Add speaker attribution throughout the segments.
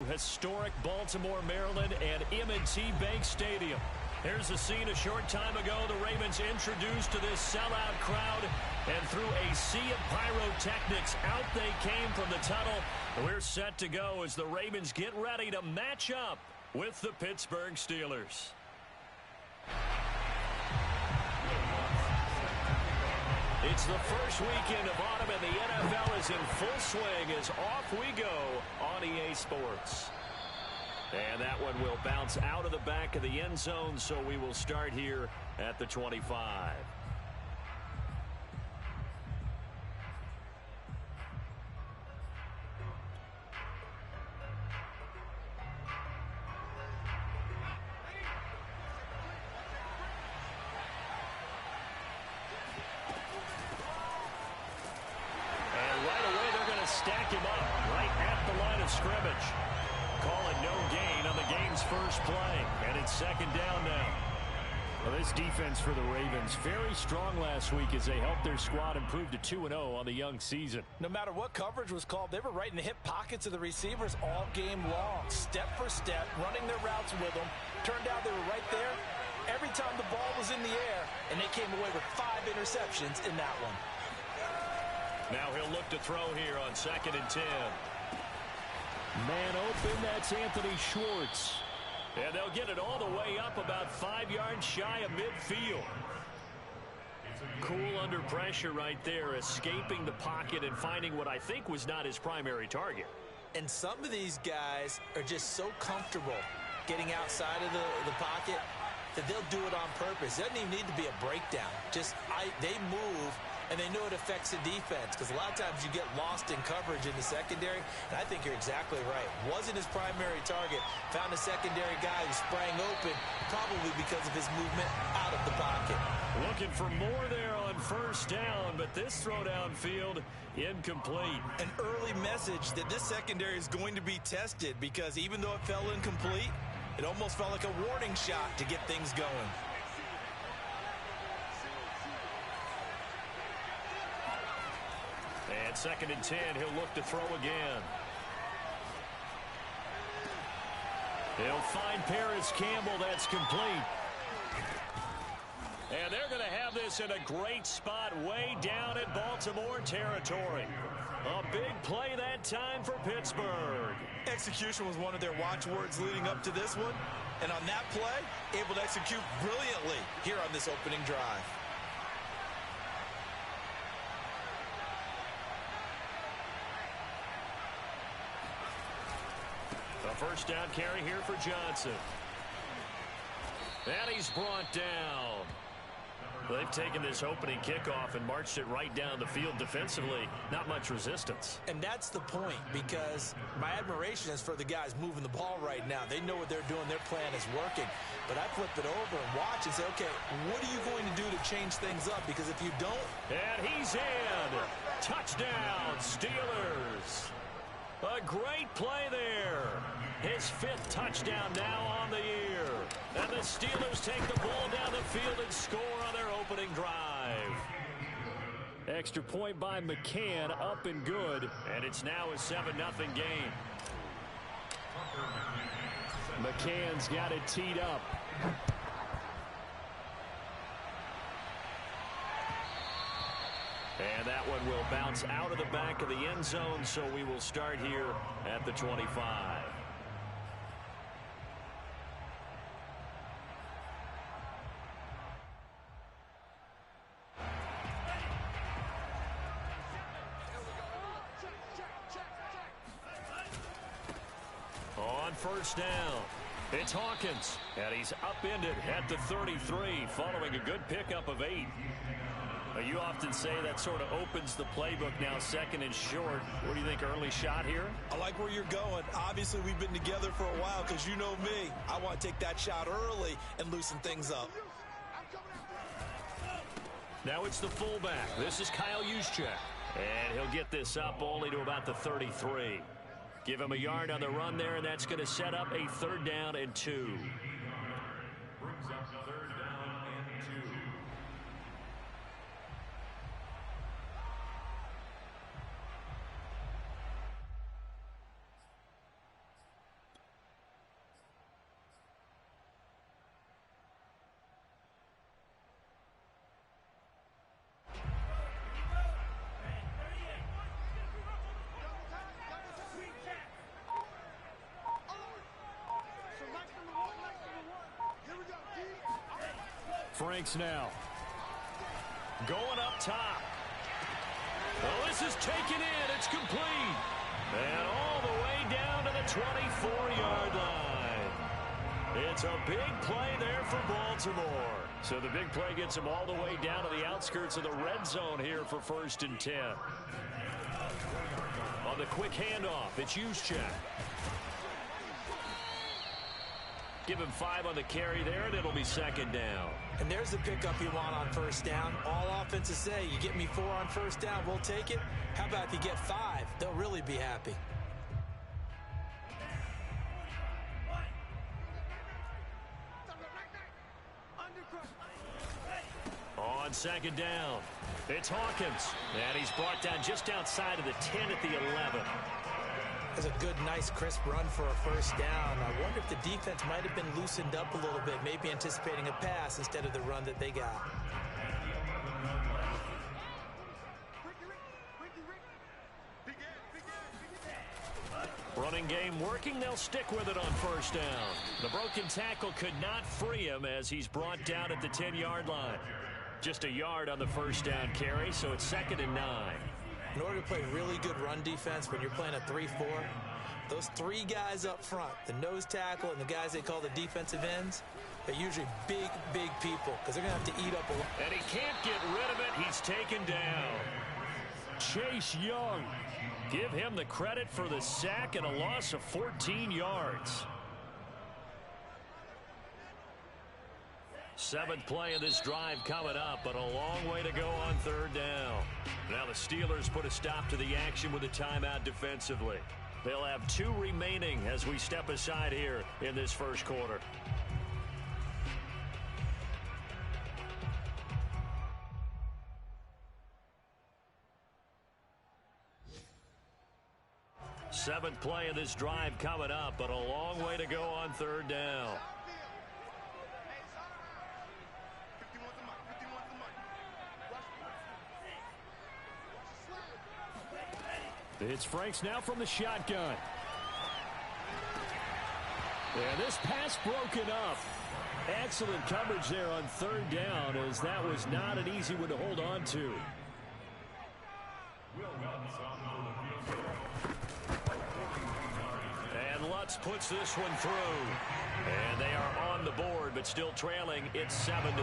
Speaker 1: Historic Baltimore, Maryland, and M&T Bank Stadium. Here's a scene a short time ago. The Ravens introduced to this sellout crowd, and through a sea of pyrotechnics, out they came from the tunnel. We're set to go as the Ravens get ready to match up with the Pittsburgh Steelers. It's the first weekend of autumn, and the NFL is in full swing as off we go on EA Sports. And that one will bounce out of the back of the end zone, so we will start here at the 25. Stack him up right at the line of scrimmage. Call it no gain on the game's first play, and it's second down now.
Speaker 2: Well, this defense for the Ravens, very strong last week as they helped their squad improve to 2-0 on the young season.
Speaker 3: No matter what coverage was called, they were right in the hip pockets of the receivers all game long, step for step, running their routes with them. Turned out they were right there every time the ball was in the air, and they came away with 5 interceptions in that one.
Speaker 1: Now he'll look to throw here on 2nd and 10.
Speaker 2: Man open, that's Anthony Schwartz.
Speaker 1: And they'll get it all the way up about 5 yards shy of midfield. Cool under pressure right there, escaping the pocket and finding what I think was not his primary target.
Speaker 3: And some of these guys are just so comfortable getting outside of the pocket that they'll do it on purpose. It doesn't even need to be a breakdown. They move, and they know it affects the defense, because a lot of times you get lost in coverage in the secondary, and I think you're exactly right. Wasn't his primary target. Found a secondary guy who sprang open, probably because of his movement out of the pocket.
Speaker 1: Looking for more there on first down, but this throw downfield incomplete.
Speaker 4: An early message that this secondary is going to be tested, because even though it fell incomplete, it almost felt like a warning shot to get things going.
Speaker 1: And 2nd and 10, he'll look to throw again. He'll find Paris Campbell. That's complete. And they're going to have this in a great spot way down in Baltimore territory. A big play that time for Pittsburgh.
Speaker 4: Execution was one of their watchwords leading up to this one. And on that play, able to execute brilliantly here on this opening drive.
Speaker 1: A first down carry here for Johnson. And he's brought down. They've taken this opening kickoff and marched it right down the field defensively. Not much resistance.
Speaker 3: And that's the point, because my admiration is for the guys moving the ball right now. They know what they're doing. Their plan is working. But I flip it over and watch and say, okay, what are you going to do to change things up? Because if you don't...
Speaker 1: And he's in. Touchdown, Steelers. A great play there. His 5th touchdown now on the year. And the Steelers take the ball down the field and score on their opening drive.
Speaker 2: Extra point by McCann, up and good.
Speaker 1: And it's now a 7-0 game.
Speaker 2: McCann's got it teed up.
Speaker 1: And that one will bounce out of the back of the end zone, so we will start here at the 25. On first down, it's Hawkins, and he's upended at the 33 following a good pickup of 8. You often say that sort of opens the playbook now, 2nd and short. What do you think, early shot here?
Speaker 4: I like where you're going. Obviously, we've been together for a while, because you know me. I want to take that shot early and loosen things up.
Speaker 1: Now it's the fullback. This is Kyle Juszczyk. And he'll get this up only to about the 33. Give him a yard on the run there, and that's going to set up a 3rd down and 2. Brings up 3rd down and 2.
Speaker 2: Franks now.
Speaker 1: Going up top. Well, this is taken in. It's complete. And all the way down to the 24-yard line. It's a big play there for Baltimore.
Speaker 2: So the big play gets him all the way down to the outskirts of the red zone here for 1st and 10.
Speaker 1: On the quick handoff, it's Juszczyk. Give him 5 on the carry there, and it'll be 2nd down.
Speaker 3: And there's the pickup you want on 1st down. All offenses say, you get me 4 on 1st down, we'll take it. How about if you get 5? They'll really be happy.
Speaker 1: On 2nd down, it's Hawkins. And he's brought down just outside of the 10 at the 11.
Speaker 3: That's a good, nice, crisp run for a 1st down. I wonder if the defense might have been loosened up a little bit, maybe anticipating a pass instead of the run that they got.
Speaker 1: Running game working. They'll stick with it on 1st down. The broken tackle could not free him as he's brought down at the 10-yard line. Just a yard on the 1st down carry, so it's 2nd and 9.
Speaker 3: In order to play really good run defense when you're playing a 3-4, those 3 guys up front, the nose tackle and the guys they call the defensive ends, they're usually big, big people because they're going to have to eat up a lot.
Speaker 1: And he can't get rid of it. He's taken down.
Speaker 2: Chase Young.
Speaker 1: Give him the credit for the sack and a loss of 14 yards. 7th play of this drive coming up, but a long way to go on 3rd down. Now the Steelers put a stop to the action with a timeout defensively. They'll have 2 remaining as we step aside here in this 1st quarter. Seventh play of this drive coming up, but a long way to go on 3rd down.
Speaker 2: It's Franks now from the shotgun. And this pass broken up. Excellent coverage there on 3rd down, as that was not an easy one to hold on to.
Speaker 1: And Lutz puts this one through. And they are on the board, but still trailing. It's 7-3.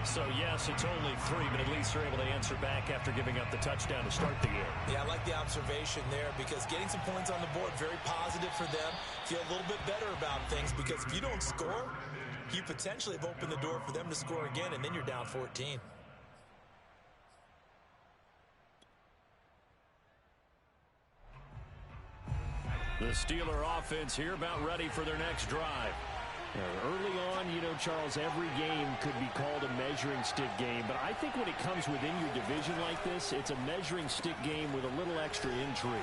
Speaker 1: So, yes, it's only 3, but at least they're able to answer back after giving up the touchdown to start the year.
Speaker 3: Yeah, I like the observation there because getting some points on the board, very positive for them. Feel a little bit better about things because if you don't score, you potentially have opened the door for them to score again, and then you're down 14.
Speaker 1: The Steeler offense here about ready for their next drive.
Speaker 2: Early on, you know, Charles, every game could be called a measuring stick game. But I think when it comes within your division like this, it's a measuring stick game with a little extra intrigue.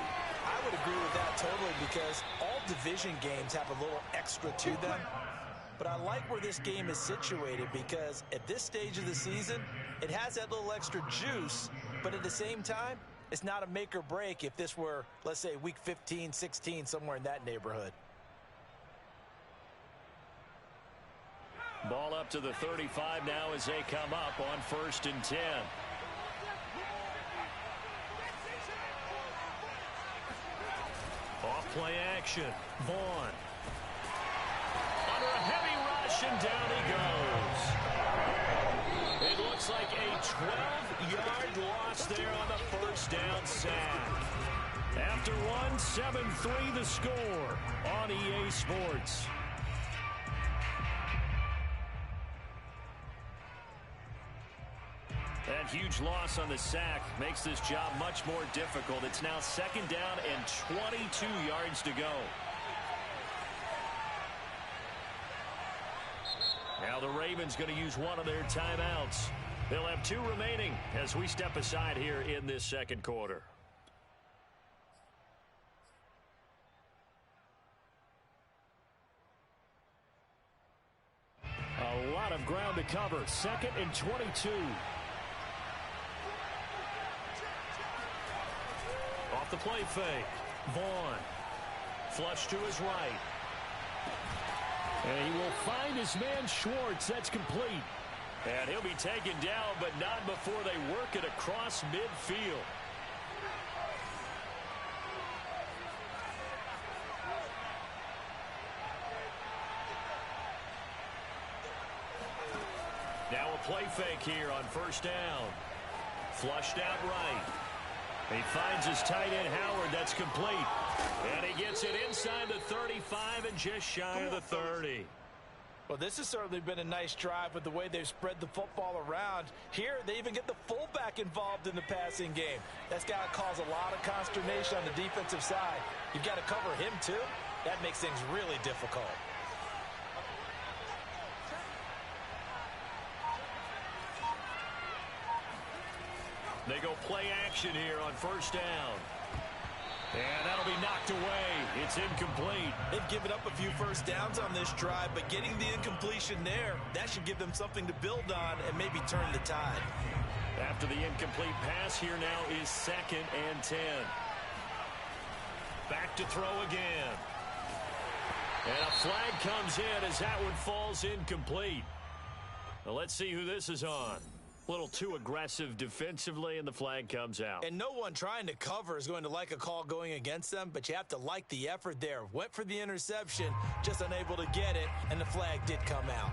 Speaker 3: I would agree with that totally because all division games have a little extra to them. But I like where this game is situated because at this stage of the season, it has that little extra juice. But at the same time, it's not a make or break if this were, let's say, week 15, 16, somewhere in that neighborhood.
Speaker 1: Ball up to the 35 now as they come up on 1st and 10. Off play action. Vaughn. Under a heavy rush, and down he goes. It looks like a 12-yard loss there on the 1st down sack. After one, 7-3 the score on EA Sports. That huge loss on the sack makes this job much more difficult. It's now 2nd down and 22 yards to go. Now the Ravens going to use one of their timeouts. They'll have 2 remaining as we step aside here in this 2nd quarter.
Speaker 2: A lot of ground to cover. 2nd and 22.
Speaker 1: Off the play fake. Vaughn. Flush to his right.
Speaker 2: And he will find his man Schwartz. That's complete.
Speaker 1: And he'll be taken down, but not before they work it across midfield. Now a play fake here on first down. Flushed out right. He finds his tight end Howard. That's complete. And he gets it inside the 35 and just shy of the 30.
Speaker 3: Well, this has certainly been a nice drive with the way they've spread the football around. Here, they even get the fullback involved in the passing game. That's got to cause a lot of consternation on the defensive side. You've got to cover him, too. That makes things really difficult.
Speaker 1: They go play action here on first down. And that'll be knocked away. It's incomplete.
Speaker 4: They've given up a few first downs on this drive, but getting the incompletion there, that should give them something to build on and maybe turn the tide.
Speaker 1: After the incomplete pass, here now is 2nd and 10. Back to throw again. And a flag comes in as that one falls incomplete. Now let's see who this is on. A little too aggressive defensively, and the flag comes out.
Speaker 3: And no one trying to cover is going to like a call going against them, but you have to like the effort there. Went for the interception, just unable to get it, and the flag did come out.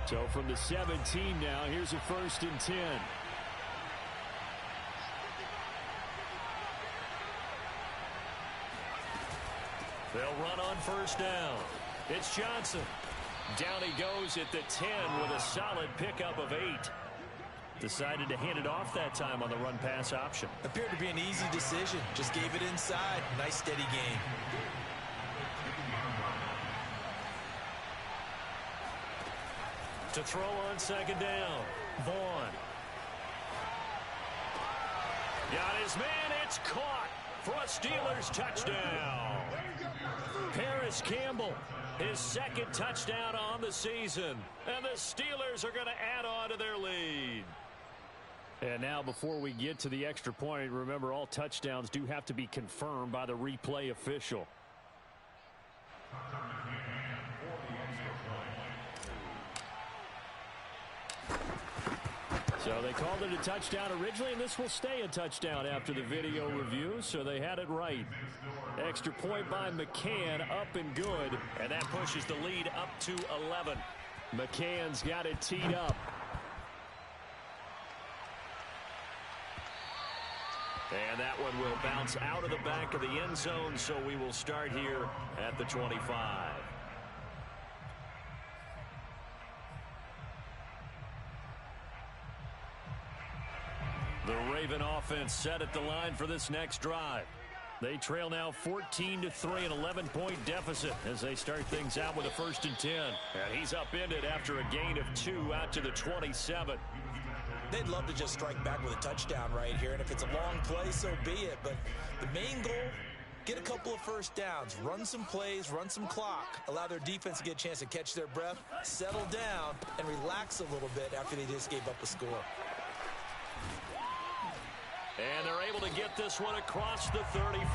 Speaker 2: So from the 17 now, here's a 1st and 10.
Speaker 1: They'll run on first down. It's Johnson. Down he goes at the 10 with a solid pickup of 8. Decided to hand it off that time on the run-pass option.
Speaker 3: Appeared to be an easy decision. Just gave it inside. Nice, steady game.
Speaker 1: To throw on 2nd down. Vaughn. Got his man. It's caught for a Steelers touchdown. Paris Campbell, his 2nd touchdown on the season. And the Steelers are going to add on to their lead.
Speaker 2: And now before we get to the extra point, remember all touchdowns do have to be confirmed by the replay official. So they called it a touchdown originally, and this will stay a touchdown after the video review, so they had it right. Extra point by McCann, up and good.
Speaker 1: And that pushes the lead up to 11.
Speaker 2: McCann's got it teed up.
Speaker 1: And that one will bounce out of the back of the end zone, so we will start here at the 25. The Raven offense set at the line for this next drive. They trail now 14-3, an 11-point deficit as they start things out with a 1st and 10. And he's upended after a gain of 2 out to the 27.
Speaker 3: They'd love to just strike back with a touchdown right here, and if it's a long play, so be it. But the main goal, get a couple of first downs, run some plays, run some clock, allow their defense to get a chance to catch their breath, settle down, and relax a little bit after they just gave up a score.
Speaker 1: And they're able to get this one across the 35.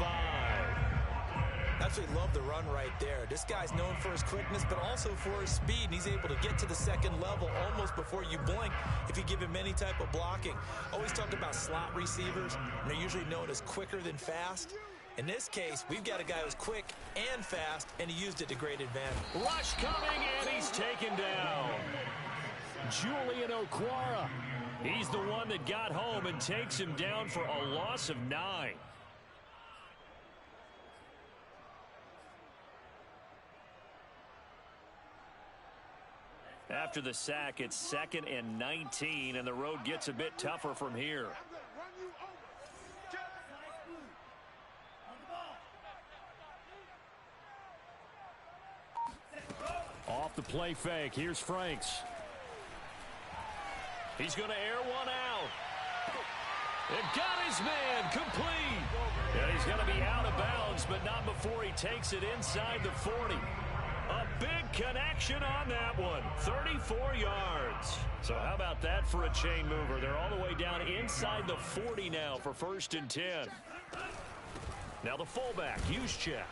Speaker 3: Absolutely love the run right there. This guy's known for his quickness, but also for his speed. And he's able to get to the 2nd level almost before you blink if you give him any type of blocking. Always talk about slot receivers, and they're usually known as quicker than fast. In this case, we've got a guy who's quick and fast, and he used it to great advantage.
Speaker 1: Rush coming, and he's taken down.
Speaker 2: Julian Okwara.
Speaker 1: He's the one that got home and takes him down for a loss of 9. After the sack, it's 2nd and 19, and the road gets a bit tougher from here.
Speaker 2: Off the play fake, here's Franks.
Speaker 1: He's going to air one out. And got his man complete. And he's going to be out of bounds, but not before he takes it inside the 40. A big connection on that one. 34 yards. So how about that for a chain mover? They're all the way down inside the 40 now for 1st and 10. Now the fullback, Juszczyk.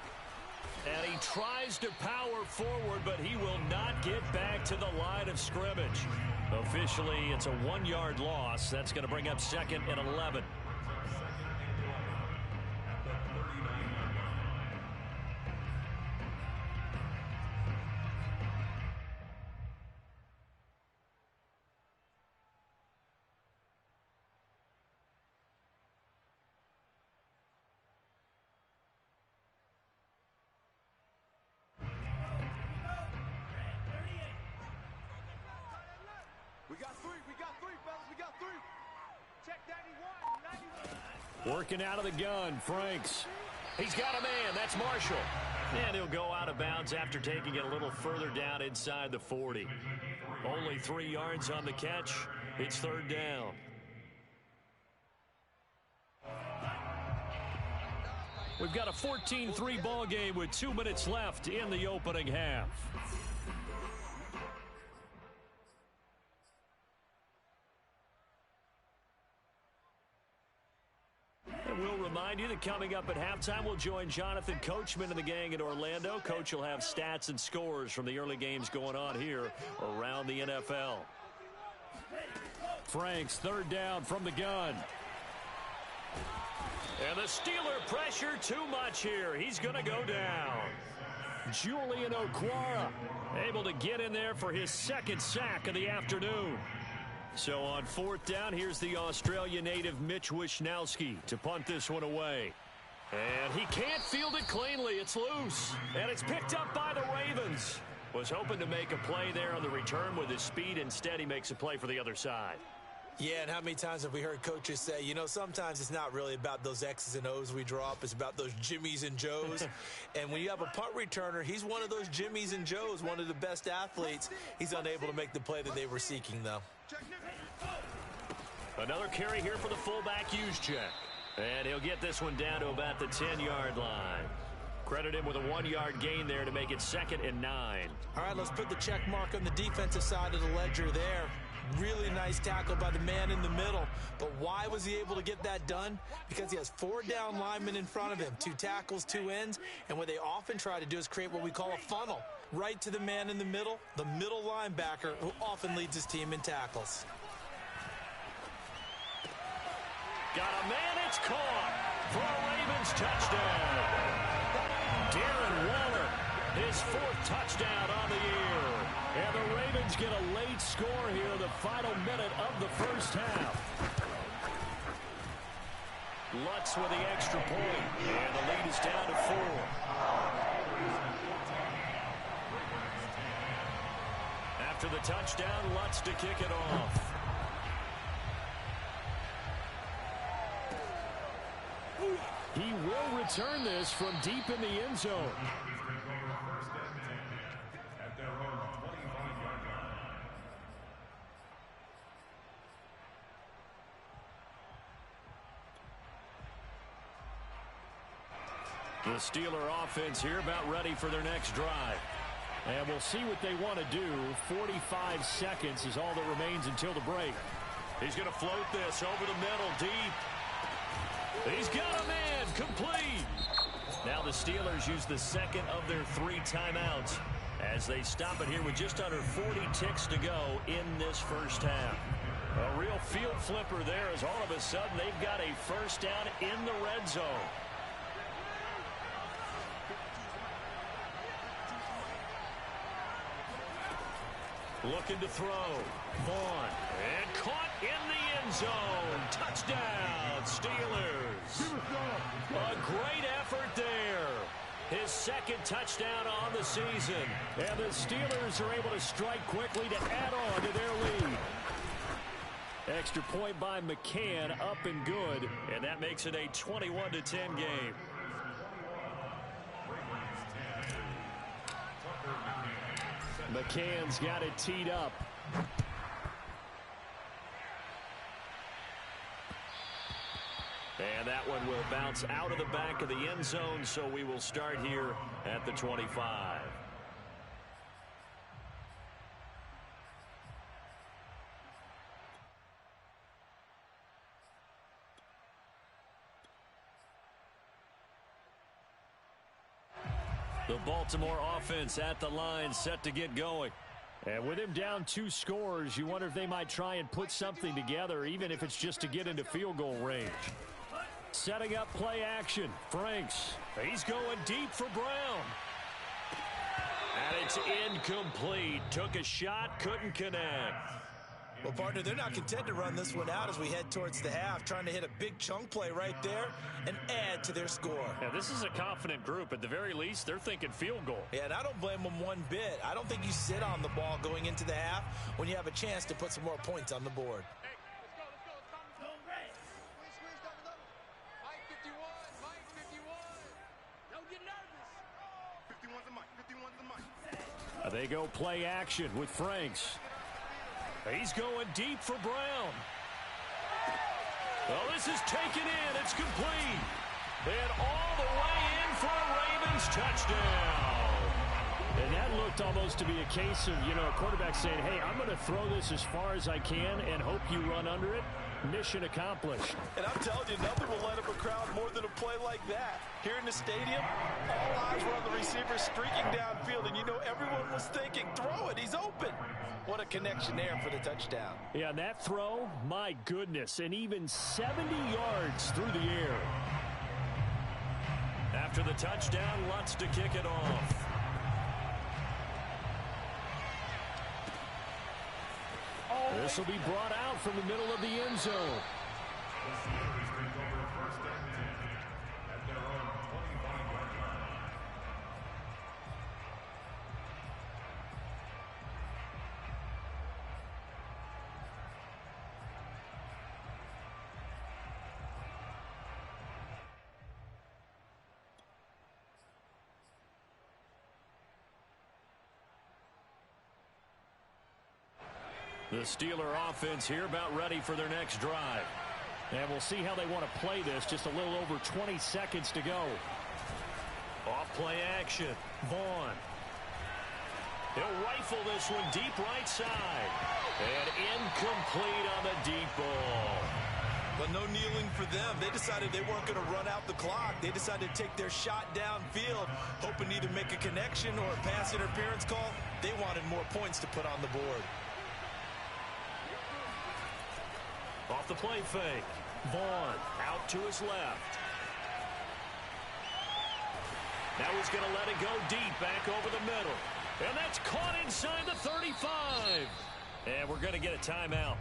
Speaker 1: And he tries to power forward, but he will not get back to the line of scrimmage. Officially, it's a 1-yard loss. That's going to bring up 2nd and 11.
Speaker 2: Working out of the gun, Franks.
Speaker 1: He's got a man. That's Marshall. And he'll go out of bounds after taking it a little further down inside the 40. Only 3 yards on the catch. It's 3rd down. We've got a 14-3 ball game with 2 minutes left in the opening half. And we'll remind you that coming up at halftime, we'll join Jonathan Coachman and the gang in Orlando. Coach will have stats and scores from the early games going on here around the NFL.
Speaker 2: Franks, 3rd down from the gun.
Speaker 1: And the Steeler pressure too much here. He's going to go down.
Speaker 2: Julian Okwara
Speaker 1: able to get in there for his 2nd sack of the afternoon. So on 4th down, here's the Australia native Mitch Wishnowsky to punt this one away. And he can't field it cleanly. It's loose. And it's picked up by the Ravens. Was hoping to make a play there on the return with his speed. Instead, he makes a play for the other side.
Speaker 3: Yeah, and how many times have we heard coaches say, you know, sometimes it's not really about those X's and O's we draw up. It's about those Jimmies and Joes. And when you have a punt returner, he's one of those Jimmies and Joes, one of the best athletes. He's unable to make the play that they were seeking, though.
Speaker 1: Another carry here for the fullback, Juszczyk. And he'll get this one down to about the 10-yard line. Credit him with a 1-yard gain there to make it 2nd and 9.
Speaker 3: All right, let's put the check mark on the defensive side of the ledger there. Really nice tackle by the man in the middle. But why was he able to get that done? Because he has 4 down linemen in front of him, 2 tackles, 2 ends. And what they often try to do is create what we call a funnel. Right to the man in the middle linebacker, who often leads his team in tackles.
Speaker 1: Got a man, it's caught for a Ravens touchdown. Darren Waller, his 4th touchdown on the year. And the Ravens get a late score here in the final minute of the 1st half. Lutz with the extra point, and the lead is down to 4. After the touchdown, Lutz to kick it off.
Speaker 2: He will return this from deep in the end zone.
Speaker 1: The Steeler offense here about ready for their next drive.
Speaker 2: And we'll see what they want to do. 45 seconds is all that remains until the break.
Speaker 1: He's going to float this over the middle, deep. He's got a man, complete. Now the Steelers use the 2nd of their 3 timeouts as they stop it here with just under 40 ticks to go in this 1st half. A real field flipper there as all of a sudden they've got a 1st down in the red zone. Looking to throw. Vaughn. And caught in the end zone. Touchdown, Steelers. A great effort there. His 2nd touchdown on the season.
Speaker 2: And the Steelers are able to strike quickly to add on to their lead.
Speaker 1: Extra point by McCann, up and good. And that makes it a 21-10 game.
Speaker 2: McCann's got it teed up.
Speaker 1: And that one will bounce out of the back of the end zone, so we will start here at the 25. The Baltimore offense at the line, set to get going.
Speaker 2: And with him down 2 scores, you wonder if they might try and put something together, even if it's just to get into field goal range. Setting up play action. Franks.
Speaker 1: He's going deep for Brown. And it's incomplete. Took a shot, couldn't connect.
Speaker 3: Well, partner, they're not content to run this one out as we head towards the half, trying to hit a big chunk play right there and add to their score.
Speaker 1: Yeah, this is a confident group. At the very least, they're thinking field goal.
Speaker 3: Yeah, and I don't blame them one bit. I don't think you sit on the ball going into the half when you have a chance to put some more points on the board.
Speaker 2: They go play action with Franks.
Speaker 1: He's going deep for Brown. Well, this is taken in. It's complete. And all the way in for a Ravens touchdown.
Speaker 2: And that looked almost to be a case of, a quarterback saying, hey, I'm going to throw this as far as I can and hope you run under it. Mission accomplished.
Speaker 4: And I'm telling you, nothing will light up a crowd more than a play like that. Here in the stadium, all eyes were on the receiver streaking downfield, and everyone was thinking, throw it, he's open. What a connection there for the touchdown.
Speaker 2: Yeah, and that throw, my goodness, and even 70 yards through the air.
Speaker 1: After the touchdown, Lutz to kick it off.
Speaker 2: This will be brought out from the middle of the end zone.
Speaker 1: The Steeler offense here about ready for their next drive.
Speaker 2: And we'll see how they want to play this. Just a little over 20 seconds to go.
Speaker 1: Off play action. Vaughn. He'll rifle this one deep right side. And incomplete on the deep ball.
Speaker 3: But no kneeling for them. They decided they weren't going to run out the clock. They decided to take their shot downfield, hoping to either make a connection or a pass interference call. They wanted more points to put on the board.
Speaker 1: Off the play fake. Vaughn out to his left. Now he's going to let it go deep back over the middle. And that's caught inside the 35. And we're going to get a timeout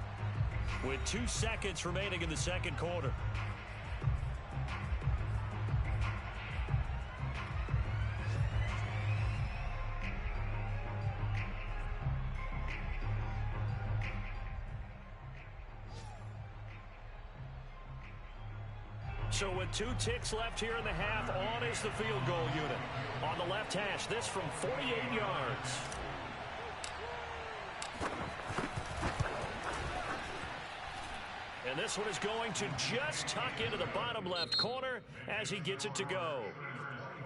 Speaker 1: with 2 seconds remaining in the second quarter. So with 2 ticks left here in the half, on is the field goal unit. On the left hash, this from 48 yards. And this one is going to just tuck into the bottom left corner as he gets it to go.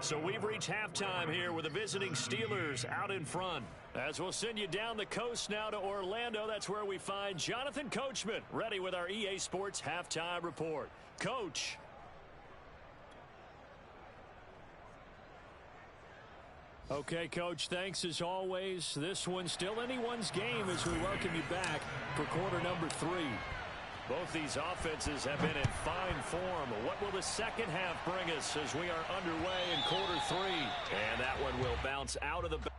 Speaker 1: So we've reached halftime here with the visiting Steelers out in front. As we'll send you down the coast now to Orlando, that's where we find Jonathan Coachman ready with our EA Sports halftime report. Coach.
Speaker 2: Okay, Coach, thanks as always. This one's still anyone's game as we welcome you back for quarter number 3.
Speaker 1: Both these offenses have been in fine form. What will the second half bring us as we are underway in quarter 3? And that one will bounce out of the back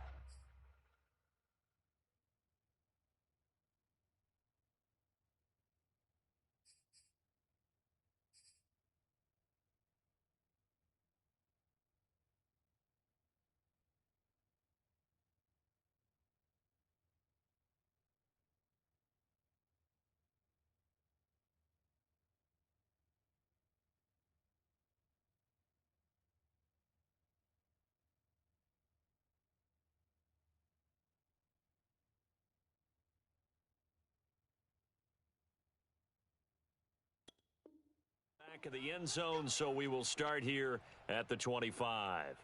Speaker 1: of the end zone, so we will start here at the 25.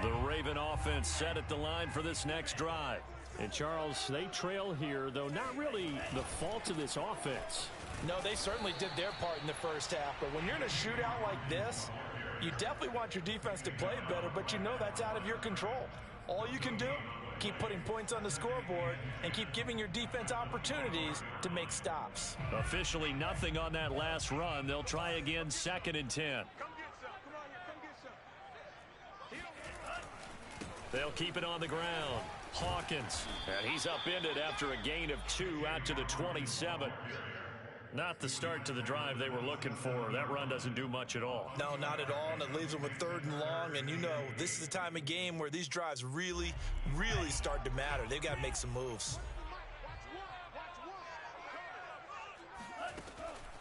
Speaker 1: The Raven offense set at the line for this next drive.
Speaker 2: And Charles, they trail here, though not really the fault of this offense.
Speaker 4: No, they certainly did their part in the first half. But when you're in a shootout like this, you definitely want your defense to play better, but you know that's out of your control. All you can do, keep putting points on the scoreboard and keep giving your defense opportunities to make stops.
Speaker 1: Officially nothing on that last run. They'll try again, 2nd and 10. They'll keep it on the ground. Hawkins. And he's upended after a gain of 2 out to the 27. Not the start to the drive they were looking for. That run doesn't do much at all.
Speaker 4: No, not at all, and it leaves them with 3rd and long. And you know, this is the time of game where these drives really, really start to matter. They've got to make some moves.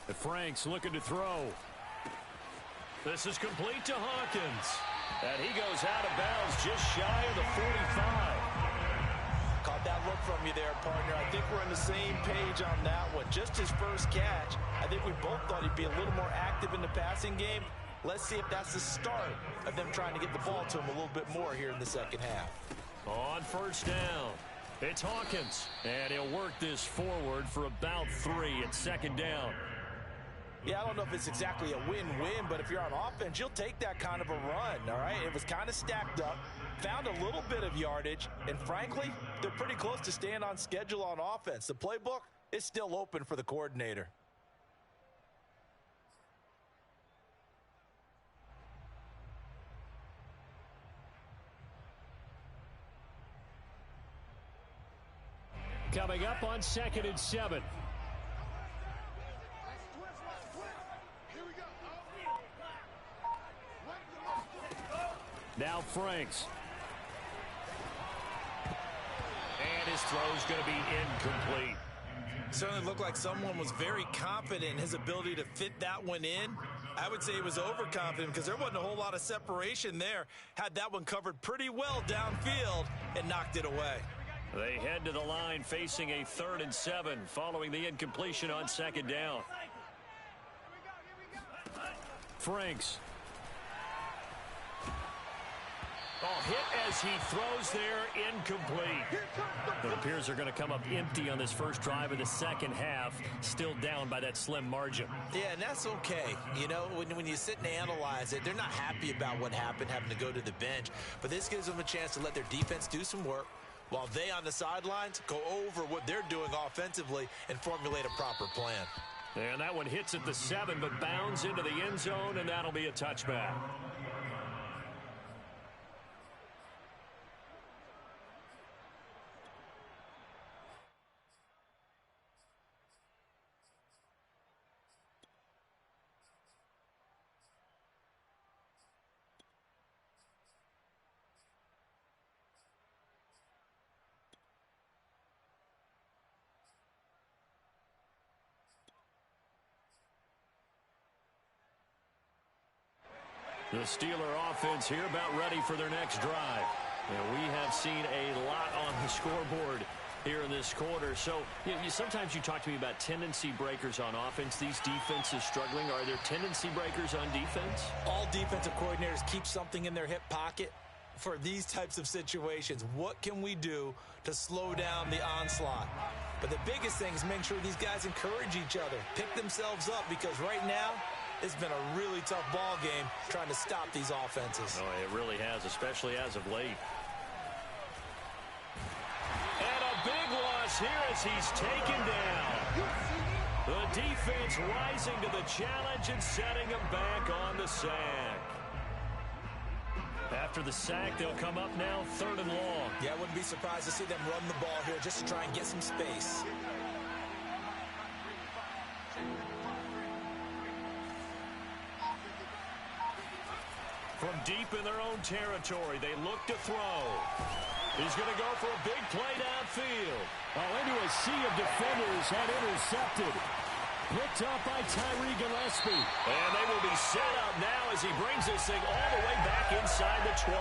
Speaker 1: The Franks looking to throw. This is complete to Hawkins. And he goes out of bounds just shy of the 45.
Speaker 4: Caught that look from you there, partner. I think we're on the same page on that one. Just his first catch. I think we both thought he'd be a little more active in the passing game. Let's see if that's the start of them trying to get the ball to him a little bit more here in the second half.
Speaker 1: On 1st down, it's Hawkins. And he'll work this forward for about 3 at 2nd down.
Speaker 4: Yeah, I don't know if it's exactly a win-win, but if you're on offense, you'll take that kind of a run, all right? It was kind of stacked up, found a little bit of yardage, and frankly, they're pretty close to staying on schedule on offense. The playbook is still open for the coordinator.
Speaker 1: Coming up on 2nd and 7. Now Franks. And his throw's going to be incomplete.
Speaker 4: Certainly looked like someone was very confident in his ability to fit that one in. I would say he was overconfident because there wasn't a whole lot of separation there. Had that one covered pretty well downfield and knocked it away.
Speaker 1: They head to the line facing a 3rd and 7 following the incompletion on 2nd down. Franks. Oh, hit as he throws there, incomplete. It appears they're going to come up empty on this first drive of the second half, still down by that slim margin.
Speaker 4: Yeah, and that's okay. You know, when you sit and analyze it, they're not happy about what happened, having to go to the bench. But this gives them a chance to let their defense do some work while they on the sidelines go over what they're doing offensively and formulate a proper plan.
Speaker 1: And that one hits at the 7, but bounds into the end zone, and that'll be a touchback. The Steeler offense here about ready for their next drive. And we have seen a lot on the scoreboard here in this quarter. So sometimes you talk to me about tendency breakers on offense. These defenses struggling. Are there tendency breakers on defense?
Speaker 4: All defensive coordinators keep something in their hip pocket for these types of situations. What can we do to slow down the onslaught? But the biggest thing is make sure these guys encourage each other, pick themselves up, because right now, it's been a really tough ball game trying to stop these offenses.
Speaker 1: Oh, it really has, especially as of late. And a big loss here as he's taken down. The defense rising to the challenge and setting him back on the sack. After the sack, they'll come up now 3rd and long.
Speaker 4: Yeah, I wouldn't be surprised to see them run the ball here just to try and get some space.
Speaker 1: From deep in their own territory, they look to throw. He's going to go for a big play downfield.
Speaker 2: Oh, into a sea of defenders and intercepted. Picked up by Tyree Gillespie.
Speaker 1: And they will be set up now as he brings this thing all the way back inside the 20.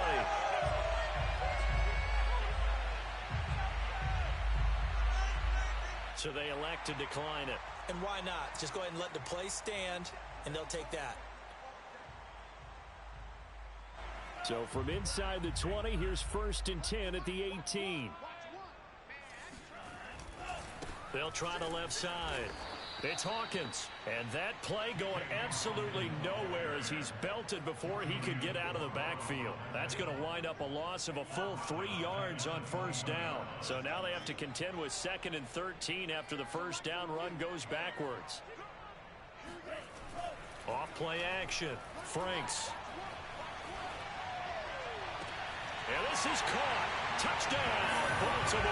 Speaker 1: So they elect to decline it.
Speaker 4: And why not? Just go ahead and let the play stand, and they'll take that.
Speaker 2: So from inside the 20, here's 1st and 10 at the 18.
Speaker 1: They'll try the left side. It's Hawkins, and that play going absolutely nowhere as he's belted before he could get out of the backfield. That's going to wind up a loss of a full 3 yards on first down. So now they have to contend with 2nd and 13 after the first down run goes backwards. Off play action. Franks. And this is caught. Touchdown, Baltimore.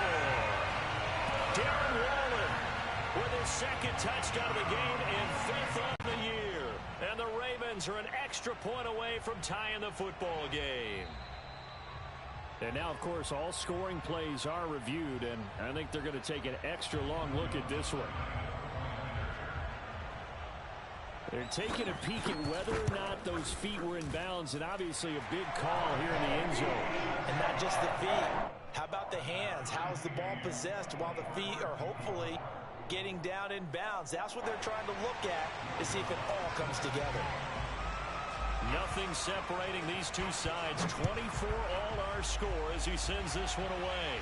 Speaker 1: Darren Waller with his 2nd touchdown of the game and 5th on the year. And the Ravens are an extra point away from tying the football game.
Speaker 2: And now, of course, all scoring plays are reviewed, and I think they're going to take an extra long look at this one. They're taking a peek at whether or not those feet were in bounds, and obviously a big call here in the end zone.
Speaker 3: And not just the feet. How about the hands? How's the ball possessed while the feet are hopefully getting down in bounds? That's what they're trying to look at to see if it all comes together.
Speaker 1: Nothing separating these two sides. 24 all our score as he sends this one away.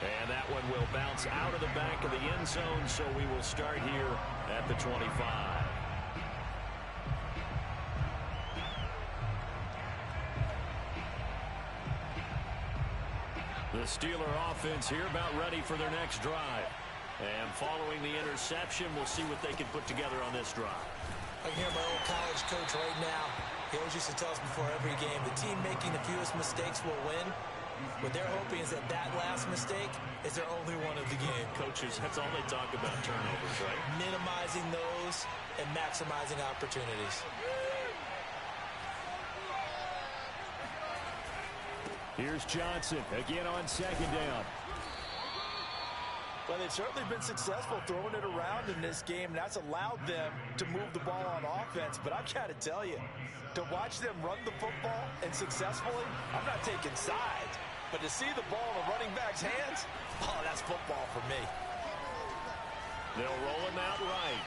Speaker 1: And that one will bounce out of the back of the end zone, so we will start here at the 25. The Steeler offense here about ready for their next drive. And following the interception, we'll see what they can put together on this drive.
Speaker 3: I can hear my old college coach right now. He always used to tell us before every game, the team making the fewest mistakes will win. What they're hoping is that that last mistake is their only one of the game.
Speaker 1: Coaches, that's all they talk about, turnovers, right?
Speaker 3: Minimizing those and maximizing opportunities.
Speaker 2: Here's Johnson again on 2nd down.
Speaker 4: Well, they've certainly been successful throwing it around in this game, and that's allowed them to move the ball on offense. But I've got to tell you, to watch them run the football and successfully, I'm not taking sides. But to see the ball in the running back's hands, oh, that's football for me.
Speaker 1: They'll roll him out right.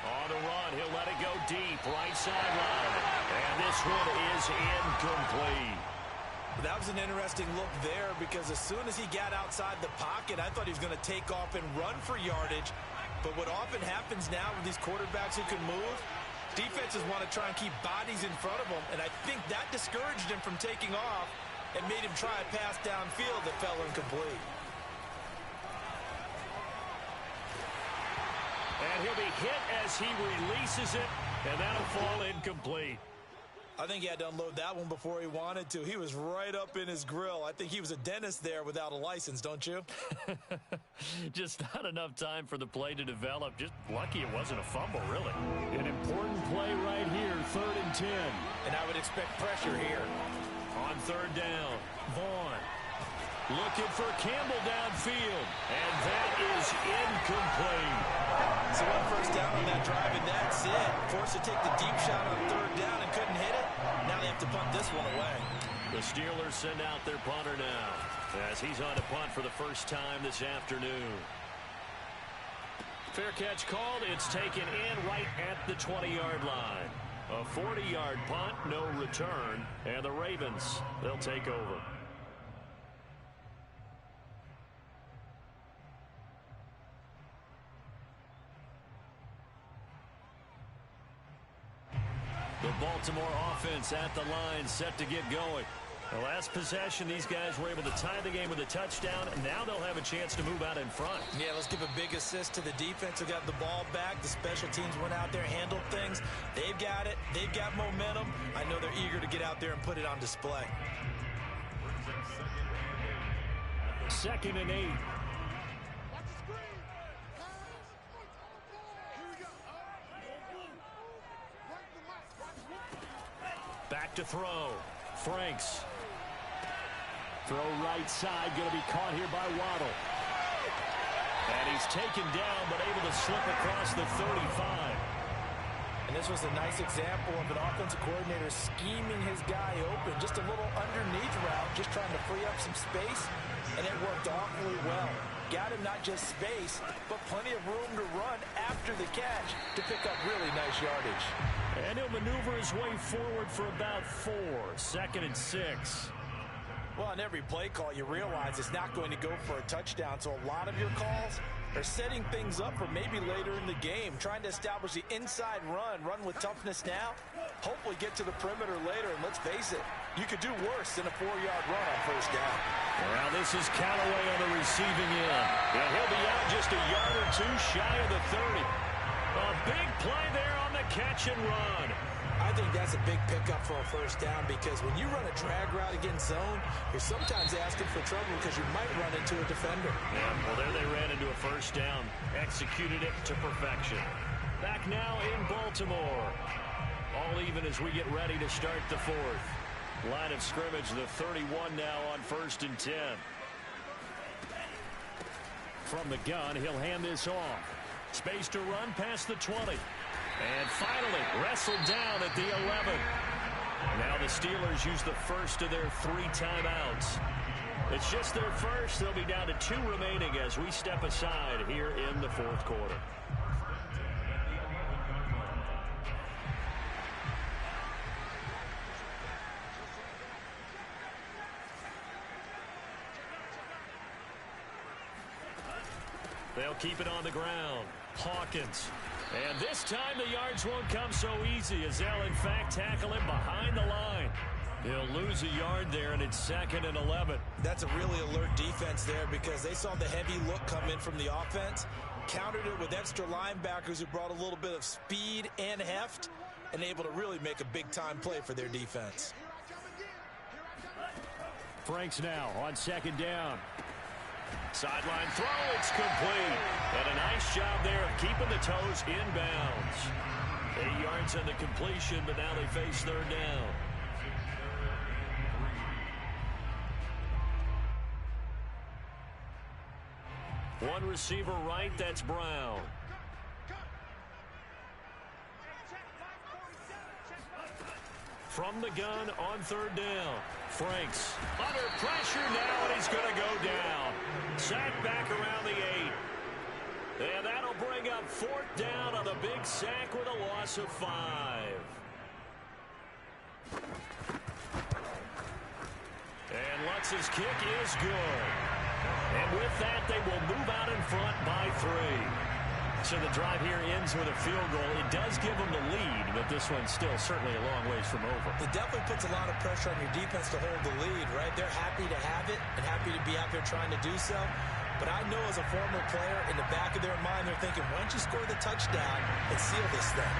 Speaker 1: On the run, he'll let it go deep, right sideline. And this one is incomplete.
Speaker 3: That was an interesting look there because as soon as he got outside the pocket, I thought he was going to take off and run for yardage. But what often happens now with these quarterbacks who can move, defenses want to try and keep bodies in front of them, and I think that discouraged him from taking off and made him try a pass downfield that fell incomplete.
Speaker 1: And he'll be hit as he releases it, and that'll fall incomplete.
Speaker 3: I think he had to unload that one before he wanted to. He was right up in his grill. I think he was a dentist there without a license, don't you?
Speaker 1: Just not enough time for the play to develop. Just lucky it wasn't a fumble, really.
Speaker 2: An important play right here, 3rd and 10.
Speaker 3: And I would expect pressure here.
Speaker 1: On 3rd down, Vaughn looking for Campbell downfield. And that is incomplete.
Speaker 3: So 1 first down on that drive, and that's it. Forced to take the deep shot on 3rd down and couldn't hit it. Now they have to punt this one away.
Speaker 1: The Steelers send out their punter now as he's on to punt for the first time this afternoon. Fair catch called. It's taken in right at the 20-yard line. A 40-yard punt, no return, and the Ravens, they'll take over. The Baltimore offense at the line, set to get going. The last possession, these guys were able to tie the game with a touchdown, and now they'll have a chance to move out in front.
Speaker 3: Yeah, let's give a big assist to the defense who got the ball back. The special teams went out there, handled things. They've got it. They've got momentum. I know they're eager to get out there and put it on display.
Speaker 2: 2nd and 8.
Speaker 1: Back to throw. Franks.
Speaker 2: Throw right side, going to be caught here by Waddle.
Speaker 1: And he's taken down, but able to slip across the 35.
Speaker 3: And this was a nice example of an offensive coordinator scheming his guy open. Just a little underneath route, just trying to free up some space. And it worked awfully well. Got him not just space, but plenty of room to run after the catch to pick up really nice yardage.
Speaker 1: And he'll maneuver his way forward for about 4. 2nd and 6.
Speaker 4: Well, on every play call, you realize it's not going to go for a touchdown. So a lot of your calls are setting things up for maybe later in the game, trying to establish the inside run with toughness now, hopefully get to the perimeter later. And let's face it, you could do worse than a 4-yard run on first down.
Speaker 1: Well, this is Callaway on the receiving end. And he'll be out just a yard or two shy of the 30. A big play there on the catch and run.
Speaker 3: I think that's a big pickup for a first down because when you run a drag route against zone, you're sometimes asking for trouble because you might run into a defender.
Speaker 1: Yeah, well, there they ran into a first down. Executed it to perfection. Back now in Baltimore. All even as we get ready to start the fourth. Line of scrimmage, the 31 now on 1st and 10. From the gun, he'll hand this off. Space to run past the 20. And finally, wrestled down at the 11. Now the Steelers use the first of their 3 timeouts. It's just their first. They'll be down to 2 remaining as we step aside here in the 4th quarter. They'll keep it on the ground. Hawkins. And this time the yards won't come so easy as they'll in fact tackle him behind the line. He'll lose a yard there, and it's 2nd and 11.
Speaker 3: That's a really alert defense there because they saw the heavy look come in from the offense, countered it with extra linebackers who brought a little bit of speed and heft, and able to really make a big-time play for their defense.
Speaker 1: Franks now on 2nd down. Sideline throw, it's complete. And a nice job there of keeping the toes inbounds. 8 yards on the completion, but now they face 3rd down. One receiver right, that's Brown. From the gun on 3rd down. Franks under pressure now, and he's going to go down. Sack back around the 8. And that'll bring up 4th down on the big sack with a loss of 5. And Lutz's kick is good. And with that, they will move out in front by 3. So the drive here ends with a field goal. It does give them the lead, but this one's still certainly a long ways from over.
Speaker 3: It definitely puts a lot of pressure on your defense to hold the lead, right? They're happy to have it and happy to be out there trying to do so. But I know as a former player, in the back of their mind, they're thinking, why don't you score the touchdown and seal this thing?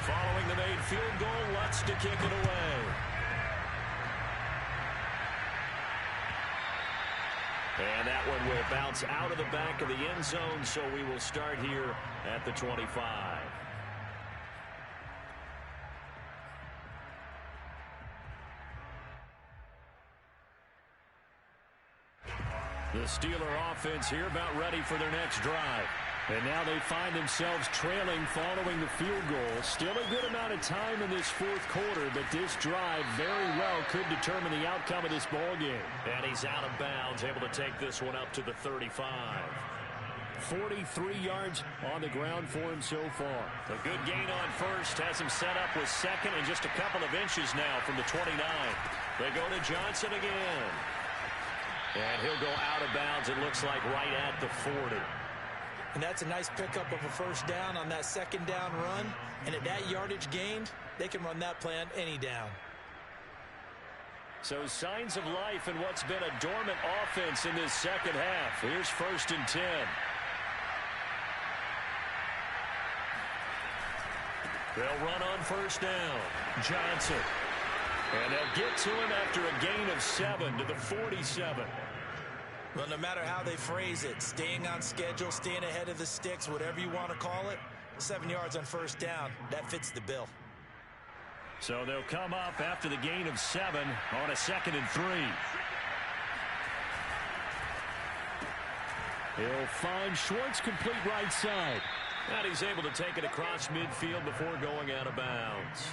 Speaker 1: Following the made field goal, Lutz to kick it away. And that one will bounce out of the back of the end zone, so we will start here at the 25. The Steeler offense here about ready for their next drive. And now they find themselves trailing following the field goal. Still a good amount of time in this 4th quarter, but this drive very well could determine the outcome of this ball game. And he's out of bounds, able to take this one up to the 35. 43 yards on the ground for him so far. A good gain on first, has him set up with 2nd and just a couple of inches now from the 29. They go to Johnson again. And he'll go out of bounds, it looks like right at the 40.
Speaker 3: And that's a nice pickup of a first down on that 2nd down run. And at that yardage gained, they can run that play on any down.
Speaker 1: So signs of life in what's been a dormant offense in this 2nd half. Here's 1st and 10. They'll run on 1st down. Johnson. And they'll get to him after a gain of 7 to the 47.
Speaker 3: Well, no matter how they phrase it, staying on schedule, staying ahead of the sticks, whatever you want to call it, 7 yards on 1st down, that fits the bill.
Speaker 1: So they'll come up after the gain of 7 on a 2nd and 3. He'll find Schwartz complete right side. And he's able to take it across midfield before going out of bounds.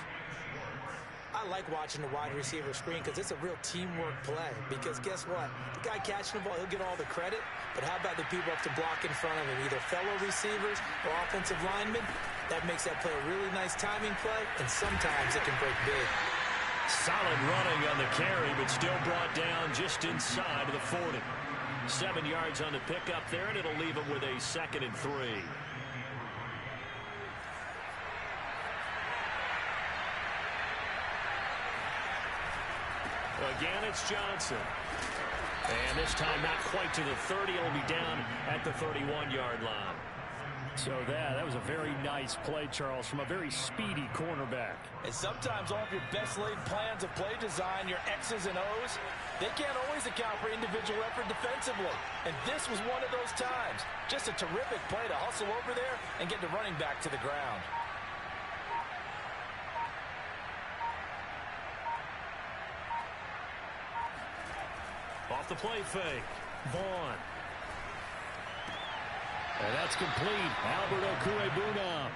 Speaker 3: I like watching the wide receiver screen because it's a real teamwork play. Because guess what? The guy catching the ball, he'll get all the credit. But how about the people up to block in front of him? Either fellow receivers or offensive linemen. That makes that play a really nice timing play. And sometimes it can break big.
Speaker 1: Solid running on the carry, but still brought down just inside of the 40. 7 yards on the pickup there, and it'll leave him with a 2nd and 3. Again, it's Johnson. And this time not quite to the 30. It'll be down at the 31-yard line.
Speaker 2: So that was a very nice play, Charles, from a very speedy cornerback.
Speaker 4: And sometimes all of your best laid plans of play design, your X's and O's, they can't always account for individual effort defensively. And this was one of those times. Just a terrific play to hustle over there and get the running back to the ground.
Speaker 1: Off the play fake. Vaughn.
Speaker 2: And that's complete. Albert Okurebuna.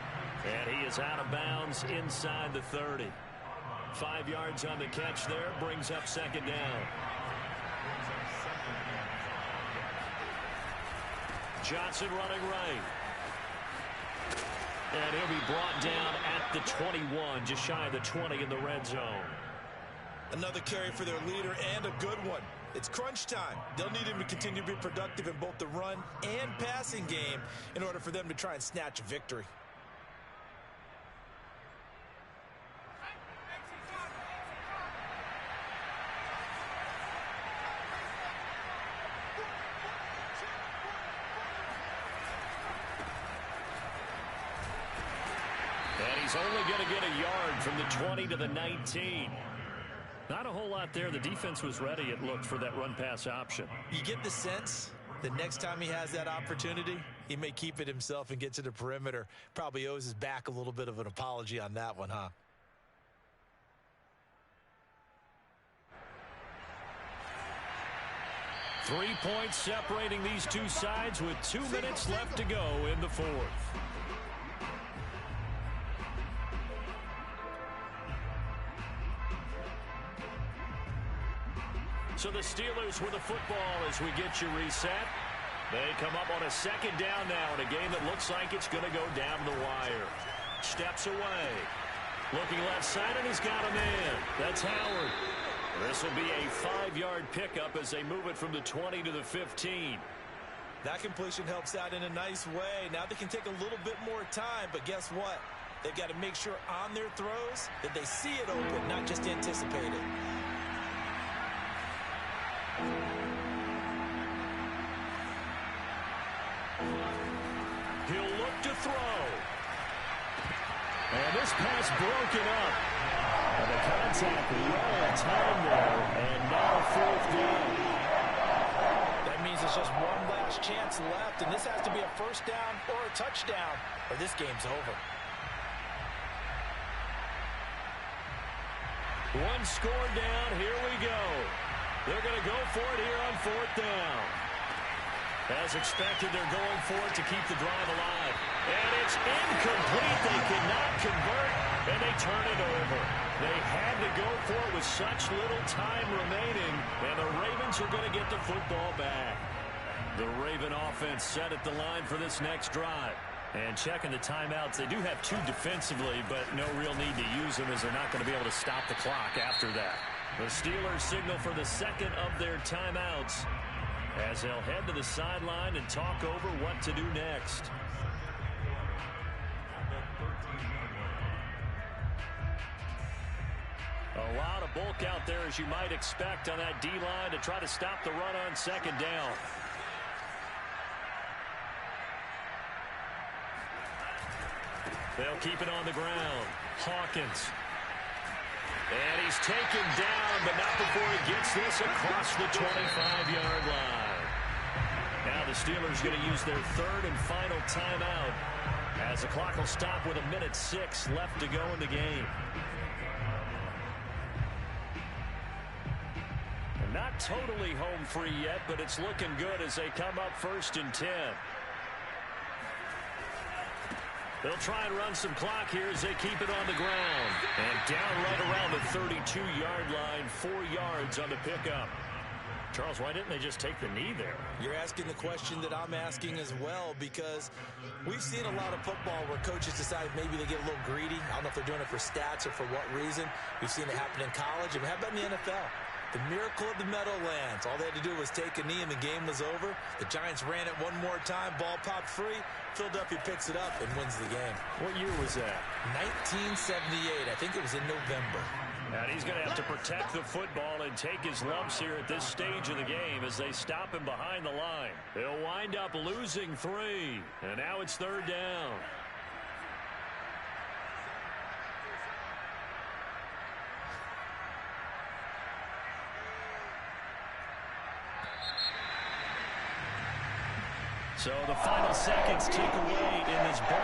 Speaker 1: And he is out of bounds inside the 30. 5 yards on the catch there. Brings up 2nd down. Johnson running right. And he'll be brought down at the 21, just shy of the 20 in the red zone.
Speaker 3: Another carry for their leader, and a good one. It's crunch time. They'll need him to continue to be productive in both the run and passing game in order for them to try and snatch a victory.
Speaker 1: And he's only going to get a yard from the 20 to the 19. Not a whole lot there. The defense was ready, it looked, for that run-pass option.
Speaker 3: You get the sense that next time he has that opportunity, he may keep it himself and get to the perimeter. Probably owes his back a little bit of an apology on that one, huh?
Speaker 1: Three points separating these two sides with 2 minutes left to go in the 4th. So the Steelers with the football as we get you reset. They come up on a 2nd down now in a game that looks like it's going to go down the wire. Steps away. Looking left side, and he's got a man. That's Howard. This will be a 5-yard pickup as they move it from the 20 to the 15.
Speaker 3: That completion helps out in a nice way. Now they can take a little bit more time, but guess what? They've got to make sure on their throws that they see it open, not just anticipate it.
Speaker 1: He'll look to throw. And this pass broken up. And the contact well timed there. And now 4th down.
Speaker 4: That means there's just one last chance left, and this has to be a 1st down or a touchdown, or this game's over.
Speaker 1: One score down. Here we go. They're going to go for it here on 4th down. As expected, they're going for it to keep the drive alive. And it's incomplete. They cannot convert, and they turn it over. They had to go for it with such little time remaining, and the Ravens are going to get the football back. The Raven offense set at the line for this next drive. And checking the timeouts, they do have 2 defensively, but no real need to use them as they're not going to be able to stop the clock after that. The Steelers signal for the 2nd of their timeouts as they'll head to the sideline and talk over what to do next. A lot of bulk out there, as you might expect, on that D-line to try to stop the run on 2nd down. They'll keep it on the ground. Hawkins. And he's taken down, but not before he gets this across the 25-yard line. Now the Steelers going to use their 3rd and final timeout as the clock will stop with 1:06 left to go in the game. And not totally home free yet, but it's looking good as they come up 1st and 10. They'll try and run some clock here as they keep it on the ground. And down right around the 32-yard line, 4 yards on the pickup. Charles, why didn't they just take the knee there?
Speaker 3: You're asking the question that I'm asking as well, because we've seen a lot of football where coaches decide maybe they get a little greedy. I don't know if they're doing it for stats or for what reason. We've seen it happen in college, and how about in the NFL? The miracle of the Meadowlands. All they had to do was take a knee and the game was over. The Giants ran it one more time. Ball popped free. Philadelphia picks it up and wins the game.
Speaker 2: What year was that?
Speaker 3: 1978. I think it was in November.
Speaker 1: And he's going to have to protect the football and take his lumps here at this stage of the game as they stop him behind the line. They'll wind up losing 3. And now it's 3rd down. So the final seconds tick away in this ball.